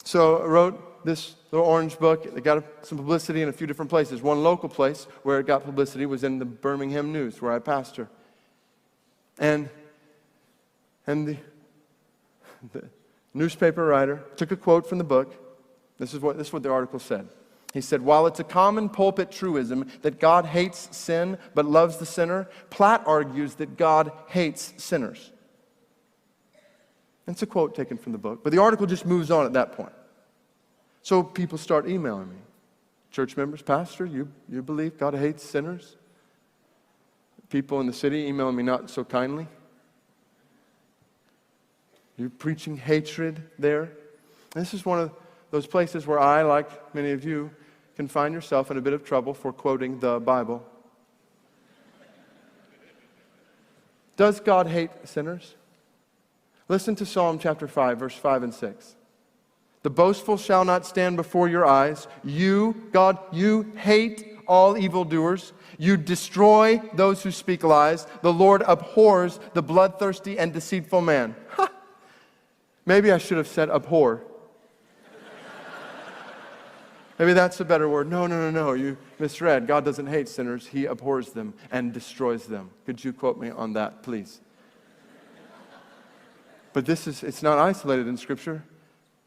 So I wrote this little orange book. It got some publicity in a few different places. One local place where it got publicity was in the Birmingham News, where I pastor. And the newspaper writer took a quote from the book. This is what the article said. He said, while it's a common pulpit truism that God hates sin but loves the sinner, Platt argues that God hates sinners. It's a quote taken from the book, but the article just moves on at that point. So people start emailing me. Church members, pastor, you believe God hates sinners? People in the city emailing me not so kindly. You're preaching hatred there. And this is one of those places where I, like many of you, can find yourself in a bit of trouble for quoting the Bible. Does God hate sinners? Listen to Psalm chapter 5, verse 5 and 6. The boastful shall not stand before your eyes. You, God, you hate all evildoers. You destroy those who speak lies. The Lord abhors the bloodthirsty and deceitful man. Ha! Maybe I should have said abhor. Maybe that's a better word. No. You misread. God doesn't hate sinners. He abhors them and destroys them. Could you quote me on that, please? But it's not isolated in Scripture.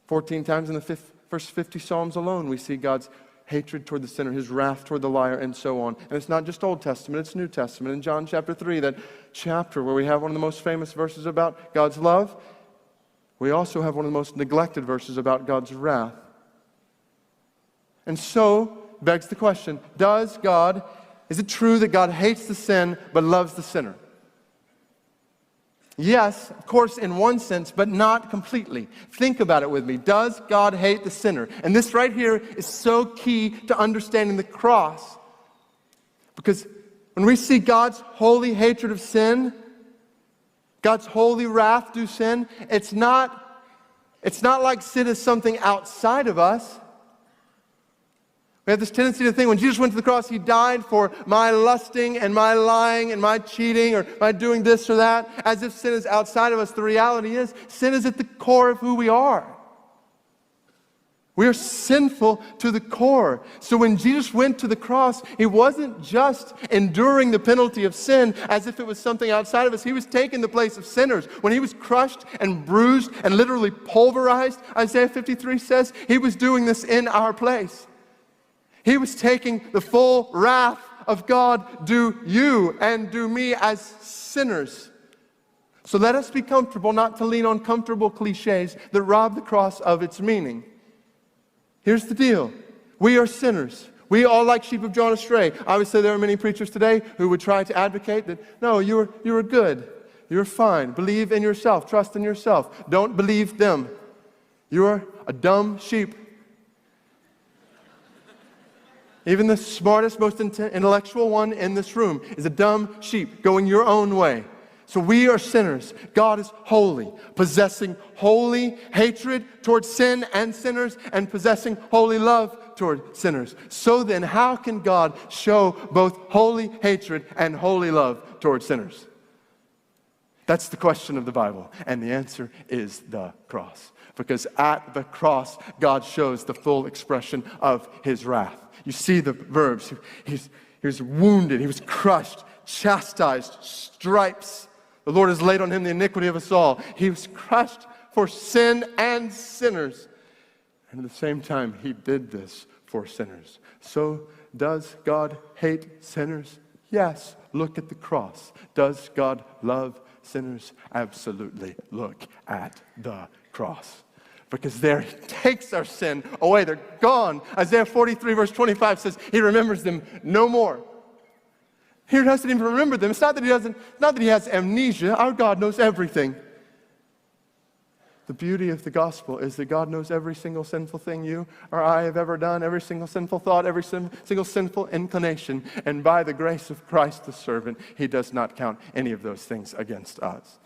14 times in the first 50 Psalms alone, we see God's hatred toward the sinner, His wrath toward the liar, and so on. And it's not just Old Testament, it's New Testament. In John chapter 3, that chapter where we have one of the most famous verses about God's love, we also have one of the most neglected verses about God's wrath. And so, begs the question, is it true that God hates the sin but loves the sinner? Yes, of course, in one sense, but not completely. Think about it with me. Does God hate the sinner? And this right here is so key to understanding the cross. Because when we see God's holy hatred of sin, God's holy wrath due sin, it's not like sin is something outside of us. We have this tendency to think when Jesus went to the cross, He died for my lusting and my lying and my cheating or my doing this or that, as if sin is outside of us. The reality is, sin is at the core of who we are. We are sinful to the core. So when Jesus went to the cross, He wasn't just enduring the penalty of sin as if it was something outside of us. He was taking the place of sinners. When He was crushed and bruised and literally pulverized, Isaiah 53 says, He was doing this in our place. He was taking the full wrath of God due you and due me as sinners. So let us be comfortable not to lean on comfortable cliches that rob the cross of its meaning. Here's the deal. We are sinners. We all like sheep have gone astray. Obviously, there are many preachers today who would try to advocate that, no, you are good. You're fine. Believe in yourself. Trust in yourself. Don't believe them. You're a dumb sheep. Even the smartest, most intellectual one in this room is a dumb sheep going your own way. So we are sinners. God is holy, possessing holy hatred towards sin and sinners and possessing holy love toward sinners. So then, how can God show both holy hatred and holy love toward sinners? That's the question of the Bible. And the answer is the cross. Because at the cross, God shows the full expression of His wrath. You see the verbs. He was wounded. He was crushed, chastised, stripes. The Lord has laid on Him the iniquity of us all. He was crushed for sin and sinners. And at the same time, He did this for sinners. So does God hate sinners? Yes. Look at the cross. Does God love sinners? Absolutely. Look at the cross. Because there He takes our sin away. They're gone. Isaiah 43 verse 25 says He remembers them no more. He doesn't even remember them. It's not that He has amnesia. Our God knows everything. The beauty of the gospel is that God knows every single sinful thing you or I have ever done, every single sinful thought, every single sinful inclination. And by the grace of Christ the servant, He does not count any of those things against us.